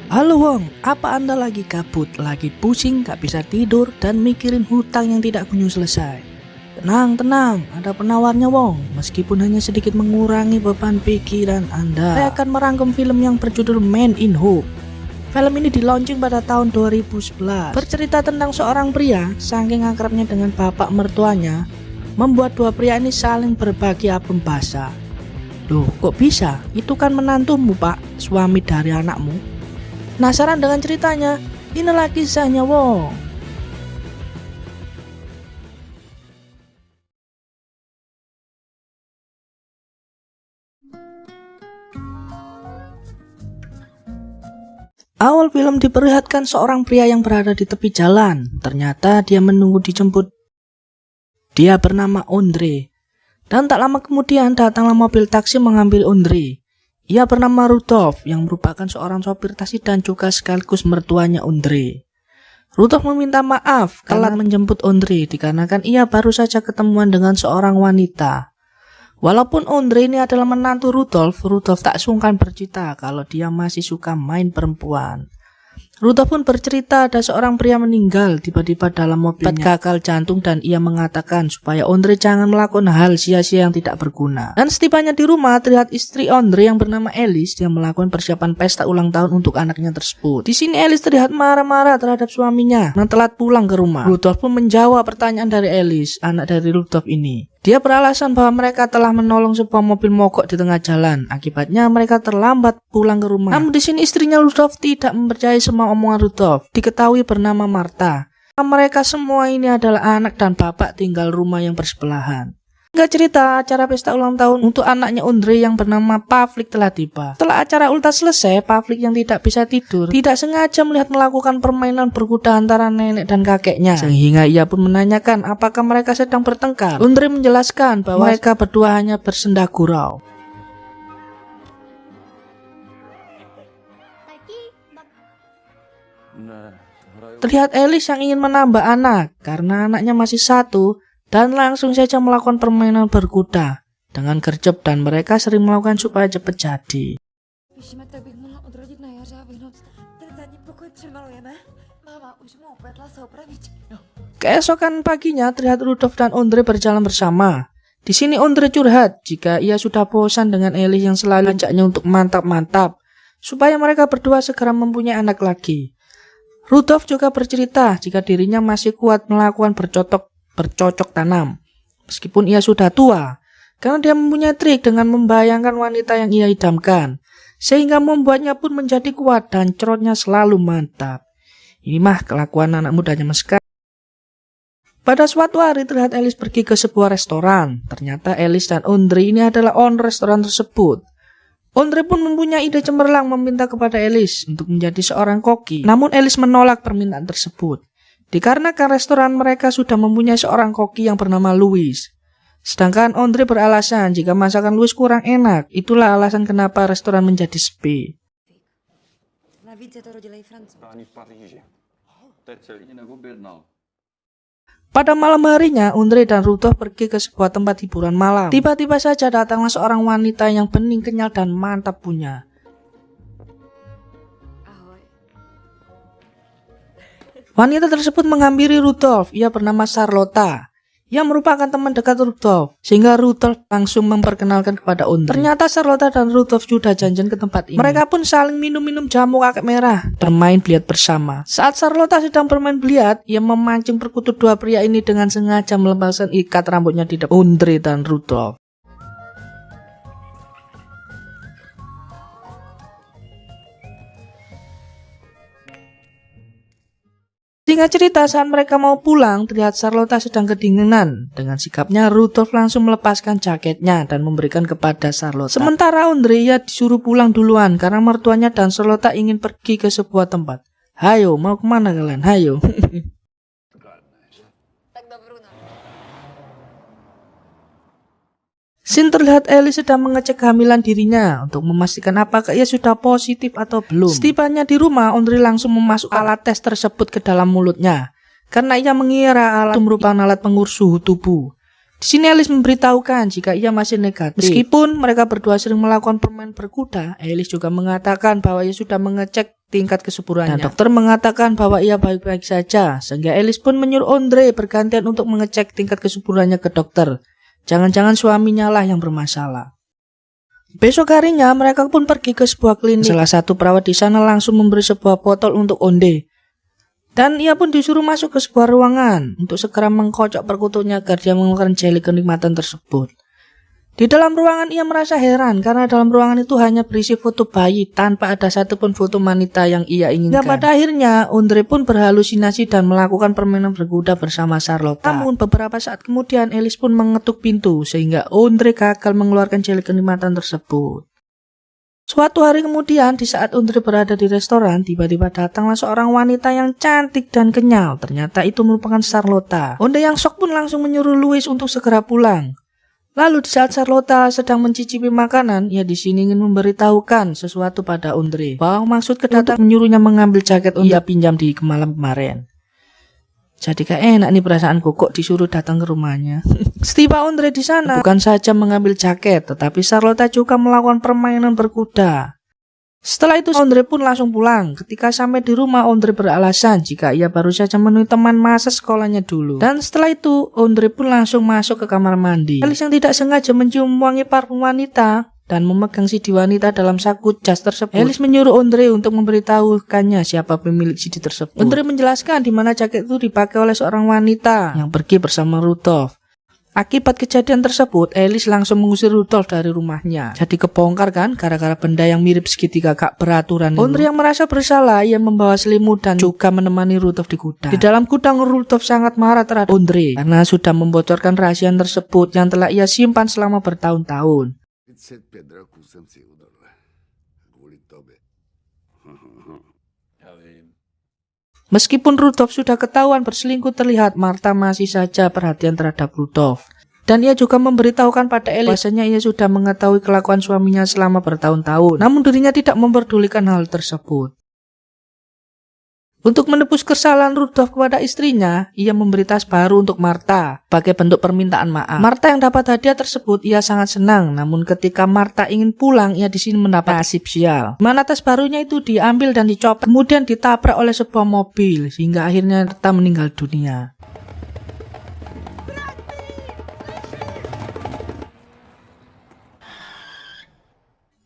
Halo Wong, apa Anda lagi kabut, lagi pusing, gak bisa tidur, dan mikirin hutang yang tidak kunjung selesai? Tenang, ada penawarnya Wong. Meskipun hanya sedikit mengurangi beban pikiran Anda, saya akan merangkum film yang berjudul Man in Hope. Film ini di-launching pada tahun 2011. Bercerita tentang seorang pria, saking akrabnya dengan bapak mertuanya, membuat dua pria ini saling berbagi apem basa. Loh, kok bisa? Itu kan menantumu Pak, suami dari anakmu. Penasaran dengan ceritanya? Inilah kisahnya Wong. Awal film diperlihatkan seorang pria yang berada di tepi jalan. Ternyata dia menunggu dijemput. Dia bernama Ondrej. Dan tak lama kemudian datanglah mobil taksi mengambil Ondrej. Ia bernama Rudolf yang merupakan seorang sopir taksi dan juga sekaligus mertuanya Ondrej. Rudolf meminta maaf telat menjemput Ondrej dikarenakan ia baru saja ketemuan dengan seorang wanita. Walaupun Ondrej ini adalah menantu Rudolf tak sungkan bercerita kalau dia masih suka main perempuan. Rudolf pun bercerita ada seorang pria meninggal tiba-tiba dalam mobilnya, gagal jantung, dan ia mengatakan supaya Ondrej jangan melakukan hal sia-sia yang tidak berguna. Dan setibanya di rumah terlihat istri Ondrej yang bernama Alice yang melakukan persiapan pesta ulang tahun untuk anaknya tersebut. Di sini Alice terlihat marah-marah terhadap suaminya yang telat pulang ke rumah. Rudolf pun menjawab pertanyaan dari Alice, anak dari Rudolf ini. Dia beralasan bahwa mereka telah menolong sebuah mobil mogok di tengah jalan. Akibatnya mereka terlambat pulang ke rumah. Namun di sini istrinya Rudolf tidak mempercayai semua omongan Rudolf. Diketahui bernama Martha. Mereka semua ini adalah anak dan bapak tinggal rumah yang bersebelahan. Hingga cerita acara pesta ulang tahun untuk anaknya Ondrej yang bernama Pavlik telah tiba. Setelah acara ultas selesai, Pavlik yang tidak bisa tidur tidak sengaja melihat melakukan permainan berkuda antara nenek dan kakeknya. Sehingga ia pun menanyakan apakah mereka sedang bertengkar. Ondrej menjelaskan bahwa mereka berdua hanya bersenda gurau. Terlihat Alice yang ingin menambah anak karena anaknya masih satu, dan langsung saja melakukan permainan berkuda dengan gercep, dan mereka sering melakukan supaya cepat jadi. Keesokan paginya terlihat Rudolf dan Ondrej berjalan bersama. Di sini Ondrej curhat jika ia sudah bosan dengan Alice yang selalu ajaknya untuk mantap-mantap supaya mereka berdua segera mempunyai anak lagi. Rudolf juga bercerita jika dirinya masih kuat melakukan bercocok tanam meskipun ia sudah tua, karena dia mempunyai trik dengan membayangkan wanita yang ia idamkan, sehingga membuatnya pun menjadi kuat dan cerotnya selalu mantap. Ini mah kelakuan anak muda zaman sekarang. Pada suatu hari terlihat Alice pergi ke sebuah restoran. Ternyata Alice dan Ondrej ini adalah owner restoran tersebut. Ondrej pun mempunyai ide cemerlang meminta kepada Alice untuk menjadi seorang koki. Namun Alice menolak permintaan tersebut dikarenakan restoran mereka sudah mempunyai seorang koki yang bernama Louis. Sedangkan Ondrej beralasan jika masakan Louis kurang enak. Itulah alasan kenapa restoran menjadi sepi. Pada malam harinya, Ondrej dan Rudolf pergi ke sebuah tempat hiburan malam. Tiba-tiba saja datanglah seorang wanita yang bening, kenyal, dan mantap punya. Wanita tersebut menghampiri Rudolf. Ia bernama Charlotta, yang merupakan teman dekat Rudolf, sehingga Rudolf langsung memperkenalkan kepada Ondrej. Ternyata Charlotta dan Rudolf sudah janjian ke tempat ini. Mereka pun saling minum-minum jamu kakek merah, bermain biliar bersama. Saat Charlotta sedang bermain biliar, ia memancing perkutut dua pria ini dengan sengaja melepaskan ikat rambutnya di depan Ondrej dan Rudolf. Singkat cerita, saat mereka mau pulang, terlihat Charlotta sedang kedinginan. Dengan sikapnya, Rudolf langsung melepaskan jaketnya dan memberikan kepada Charlotta. Sementara Ondrej ia disuruh pulang duluan karena mertuanya dan Charlotta ingin pergi ke sebuah tempat. Hayo, mau kemana kalian? Hayo. Sin terlihat Alice sedang mengecek kehamilan dirinya untuk memastikan apakah ia sudah positif atau belum. Setibanya di rumah, Ondrej langsung memasukkan alat tes tersebut ke dalam mulutnya. karena ia mengira alat itu merupakan alat pengukur suhu tubuh. Di sini Alice memberitahukan jika ia masih negatif. Meskipun mereka berdua sering melakukan permainan berkuda, Alice juga mengatakan bahwa ia sudah mengecek tingkat kesuburannya. Dan dokter mengatakan bahwa ia baik-baik saja, sehingga Alice pun menyuruh Andre bergantian untuk mengecek tingkat kesuburannya ke dokter. Jangan-jangan suaminya lah yang bermasalah. Besok harinya mereka pun pergi ke sebuah klinik. Salah satu perawat di sana langsung memberi sebuah botol untuk Onde. Dan ia pun disuruh masuk ke sebuah ruangan untuk segera mengkocok perkututnya agar dia mengeluarkan jeli kenikmatan tersebut. Di dalam ruangan ia merasa heran karena dalam ruangan itu hanya berisi foto bayi tanpa ada satupun foto wanita yang ia inginkan. Hingga pada akhirnya Andre pun berhalusinasi dan melakukan permainan berkuda bersama Charlotte. Namun beberapa saat kemudian Alice pun mengetuk pintu sehingga Andre gagal mengeluarkan jeli kenikmatan tersebut. Suatu hari kemudian, di saat Andre berada di restoran, tiba-tiba datanglah seorang wanita yang cantik dan kenyal. Ternyata itu merupakan Charlotte. Andre yang shock pun langsung menyuruh Louis untuk segera pulang. Lalu di saat Charlotte sedang mencicipi makanan, ia di sini ingin memberitahukan sesuatu pada Andre bahwa maksud kedatangan menyuruhnya mengambil jaket ia pinjam di malam kemarin. Jadi gak enak nih perasaanku kok disuruh datang ke rumahnya. Setiba Andre di sana bukan saja mengambil jaket, tetapi Charlotte juga melakukan permainan berkuda. Setelah itu Andre pun langsung pulang. Ketika sampai di rumah, Andre beralasan jika ia baru saja menemui teman masa sekolahnya dulu. Dan setelah itu Andre pun langsung masuk ke kamar mandi. Alice yang tidak sengaja mencium wangi parfum wanita dan memegang CD wanita dalam saku jas tersebut. Alice menyuruh Andre untuk memberitahukannya siapa pemilik CD tersebut. Andre menjelaskan di mana jaket itu dipakai oleh seorang wanita yang pergi bersama Rudolf. Akibat kejadian tersebut, Alice langsung mengusir Rudolf dari rumahnya. Jadi kebongkar kan, gara-gara benda yang mirip segitiga gak beraturan. Andre yang merasa bersalah, ia membawa selimut dan juga menemani Rudolf di gudang. Di dalam gudang, Rudolf sangat marah terhadap Andre karena sudah membocorkan rahasia tersebut yang telah ia simpan selama bertahun-tahun. Meskipun Rudolf sudah ketahuan berselingkuh, terlihat Martha masih saja perhatian terhadap Rudolf. Dan ia juga memberitahukan pada Alice bahwasanya ia sudah mengetahui kelakuan suaminya selama bertahun-tahun. Namun dirinya tidak memperdulikan hal tersebut. Untuk menebus kesalahan Rudolf kepada istrinya, ia memberi tas baru untuk Martha sebagai bentuk permintaan maaf. Martha yang dapat hadiah tersebut ia sangat senang, namun ketika Martha ingin pulang, ia di sini mendapat nasib sial. Mana tas barunya itu diambil dan dicopot, kemudian ditabrak oleh sebuah mobil sehingga akhirnya Martha meninggal dunia.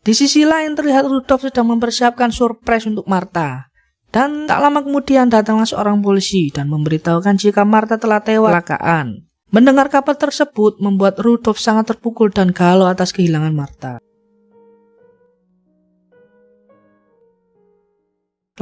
Di sisi lain terlihat Rudolf sedang mempersiapkan surprise untuk Martha. Dan tak lama kemudian datanglah seorang polisi dan memberitahukan jika Martha telah tewas kecelakaan. Mendengar kabar tersebut membuat Rudolf sangat terpukul dan galau atas kehilangan Martha.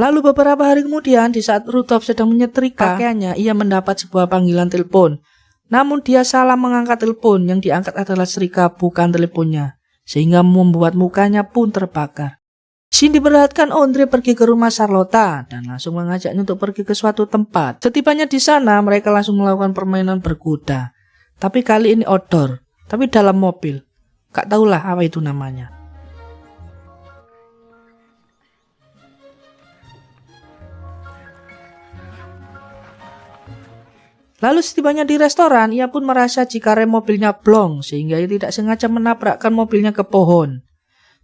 Lalu beberapa hari kemudian, di saat Rudolf sedang menyetrika pakaiannya, ia mendapat sebuah panggilan telepon. Namun dia salah mengangkat telepon, yang diangkat adalah Srika bukan teleponnya, sehingga membuat mukanya pun terbakar. Sini diperlihatkan Andre pergi ke rumah Charlotte dan langsung mengajaknya untuk pergi ke suatu tempat. Setibanya di sana, mereka langsung melakukan permainan berkuda. Tapi kali ini outdoor, tapi dalam mobil. Gak tahulah apa itu namanya. Lalu setibanya di restoran, ia pun merasa jika rem mobilnya blong, sehingga ia tidak sengaja menabrakkan mobilnya ke pohon.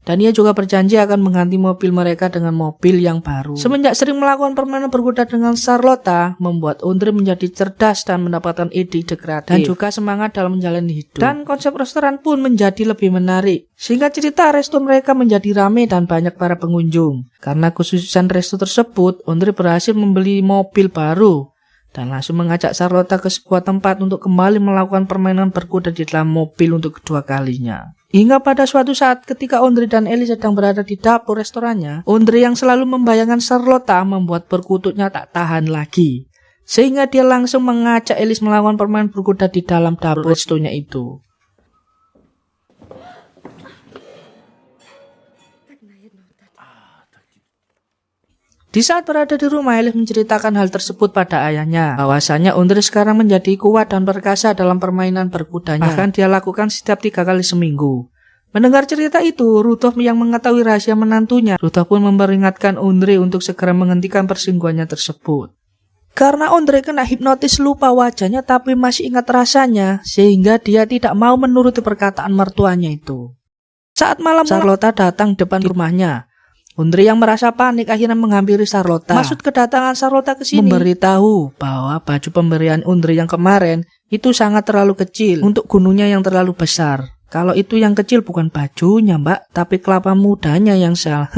Dan ia juga berjanji akan mengganti mobil mereka dengan mobil yang baru. Semenjak sering melakukan permainan berkuda dengan Charlotte, membuat Andre menjadi cerdas dan mendapatkan ide-ide kreatif. Dan juga semangat dalam menjalani hidup. Dan konsep restoran pun menjadi lebih menarik. Sehingga cerita resto mereka menjadi ramai dan banyak para pengunjung. Karena kesuksesan resto tersebut, Andre berhasil membeli mobil baru. Dan langsung mengajak Charlotte ke sebuah tempat untuk kembali melakukan permainan berkuda di dalam mobil untuk kedua kalinya. Hingga pada suatu saat ketika Andre dan Alice sedang berada di dapur restorannya, Andre yang selalu membayangkan Charlotte membuat perkututnya tak tahan lagi. Sehingga dia langsung mengajak Alice melakukan permainan berkuda di dalam dapur restonya itu. Di saat berada di rumah, Alice menceritakan hal tersebut pada ayahnya. Bahwasanya Andre sekarang menjadi kuat dan perkasa dalam permainan berkudanya. Bahkan dia lakukan setiap 3 kali seminggu. Mendengar cerita itu, Rudolf yang mengetahui rahasia menantunya, Rudolf pun memperingatkan Andre untuk segera menghentikan persingguhannya tersebut. Karena Ondrej kena hipnotis lupa wajahnya tapi masih ingat rasanya, sehingga dia tidak mau menuruti perkataan mertuanya itu. Saat malam, Charlotte datang depan rumahnya. Ondrej yang merasa panik akhirnya menghampiri Charlotte. Maksud kedatangan Charlotte ke sini memberitahu bahwa baju pemberian Ondrej yang kemarin itu sangat terlalu kecil untuk gunungnya yang terlalu besar. Kalau itu yang kecil bukan bajunya, Mbak, tapi kelapa mudanya yang salah.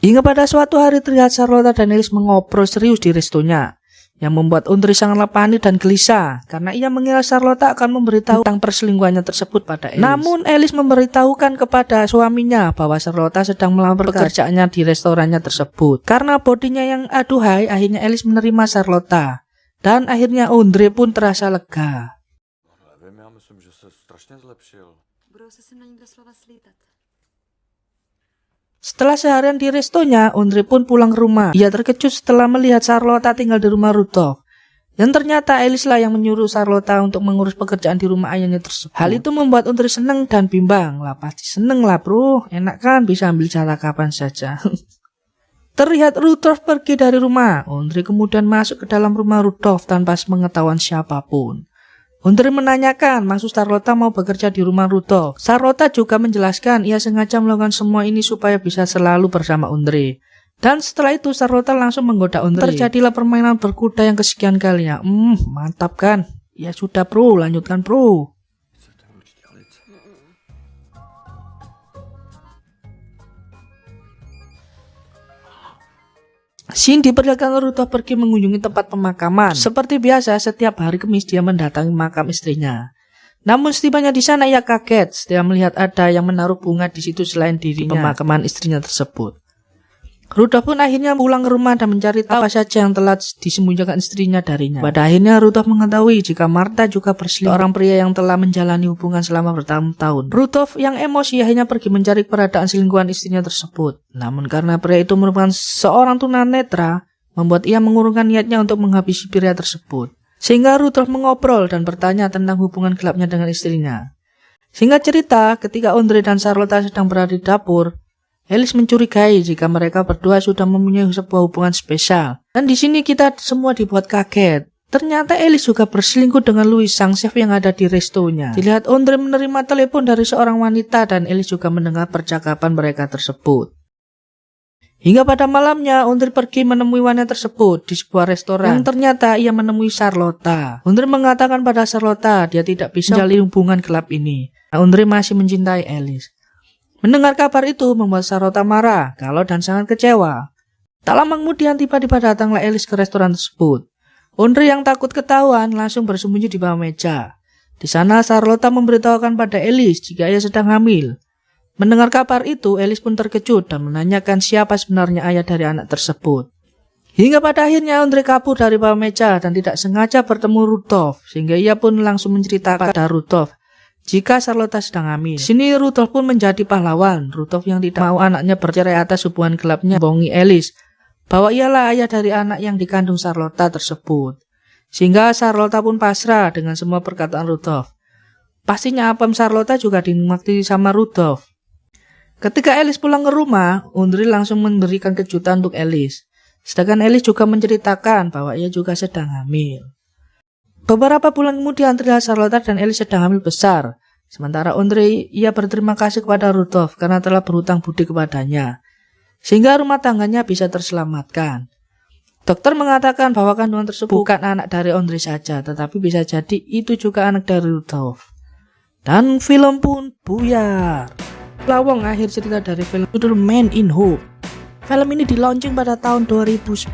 Hingga pada suatu hari terlihat Charlotte dan Alice mengobrol serius di restonya, yang membuat Ondrej sangatlah panik dan gelisah karena ia mengira Charlotte akan memberitahu tentang perselingkuhannya tersebut pada Alice. Namun Alice memberitahukan kepada suaminya bahwa Charlotte sedang melamar pekerjaannya di restorannya tersebut. Karena bodinya yang aduhai, akhirnya Alice menerima Charlotte dan akhirnya Ondrej pun terasa lega. Setelah seharian di restonya, Ondrej pun pulang ke rumah. Ia terkejut setelah melihat Charlotte tinggal di rumah Rudolf. Dan ternyata Alice lah yang menyuruh Charlotte untuk mengurus pekerjaan di rumah ayahnya tersebut. Hal itu membuat Ondrej senang dan bimbang. Lah pasti seneng lah bro, enak kan bisa ambil jatah kapan saja. Terlihat Rudolf pergi dari rumah. Ondrej kemudian masuk ke dalam rumah Rudolf tanpa sepengetahuan siapapun. Ondrej menanyakan maksud Charlotte mau bekerja di rumah Rudolf. Charlotte juga menjelaskan ia sengaja melakukan semua ini supaya bisa selalu bersama Ondrej. Dan setelah itu Charlotte langsung menggoda Ondrej. Terjadilah permainan berkuda yang kesekian kalinya. Mantap kan? Ya sudah bro, lanjutkan bro. Scene diperlihatkan Rudolf pergi mengunjungi tempat pemakaman. Seperti biasa, setiap hari Kamis dia mendatangi makam istrinya. Namun setibanya di sana ia kaget setelah melihat ada yang menaruh bunga di situ selain dirinya. Di pemakaman istrinya tersebut. Rudolf pun akhirnya pulang ke rumah dan mencari tahu apa saja yang telah disembunyikan istrinya darinya. Pada akhirnya Rudolf mengetahui jika Martha juga berselingkuh orang pria yang telah menjalani hubungan selama bertahun-tahun. Rudolf yang emosi akhirnya pergi mencari keberadaan selingkuhan istrinya tersebut. Namun karena pria itu merupakan seorang tunanetra, membuat ia mengurungkan niatnya untuk menghabisi pria tersebut. Sehingga Rudolf mengobrol dan bertanya tentang hubungan gelapnya dengan istrinya. Singkat cerita, ketika Ondrej dan Charlotte sedang berada di dapur, Alice mencurigai jika mereka berdua sudah mempunyai sebuah hubungan spesial. Dan di sini kita semua dibuat kaget. Ternyata Alice juga berselingkuh dengan Louis, sang chef yang ada di restonya. Dilihat Ondrej menerima telepon dari seorang wanita dan Alice juga mendengar percakapan mereka tersebut. Hingga pada malamnya, Ondrej pergi menemui wanita tersebut di sebuah restoran. Yang ternyata ia menemui Charlotte. Ondrej mengatakan pada Charlotte dia tidak bisa menjalin hubungan gelap ini. Ondrej masih mencintai Alice. Mendengar kabar itu membuat Charlotte marah, galau dan sangat kecewa. Tak lama kemudian tiba-tiba datanglah Alice ke restoran tersebut. Ondrej yang takut ketahuan langsung bersembunyi di bawah meja. Di sana Charlotte memberitahukan pada Alice jika ia sedang hamil. Mendengar kabar itu, Alice pun terkejut dan menanyakan siapa sebenarnya ayah dari anak tersebut. Hingga pada akhirnya Ondrej kabur dari bawah meja dan tidak sengaja bertemu Rudolf, sehingga ia pun langsung menceritakan pada Rudolf jika Charlotte sedang hamil. Di sini Rudolf pun menjadi pahlawan. Rudolf yang tidak mau anaknya bercerai atas hubungan gelapnya bohongi Alice bahwa ialah ayah dari anak yang dikandung Charlotte tersebut. Sehingga Charlotte pun pasrah dengan semua perkataan Rudolf. Pastinya apem Charlotte juga dinikmati sama Rudolf. Ketika Alice pulang ke rumah, Ondrej langsung memberikan kejutan untuk Alice. Sedangkan Alice juga menceritakan bahwa ia juga sedang hamil. Beberapa bulan kemudian terlihat Charlotte dan Alice sedang hamil besar. Sementara Ondrej ia berterima kasih kepada Rudolf karena telah berhutang budi kepadanya, sehingga rumah tangganya bisa terselamatkan. Dokter mengatakan bahwa kandungan tersebut bukan anak dari Ondrej saja, tetapi bisa jadi itu juga anak dari Rudolf. Dan film pun buyar. Lawang akhir cerita dari film judul Man in Hope. Film ini di-launching pada tahun 2011.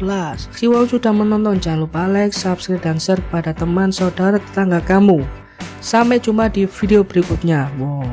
Siwau sudah menonton, jangan lupa like, subscribe, dan share kepada teman, saudara, tetangga kamu. Sampai jumpa di video berikutnya. Wow.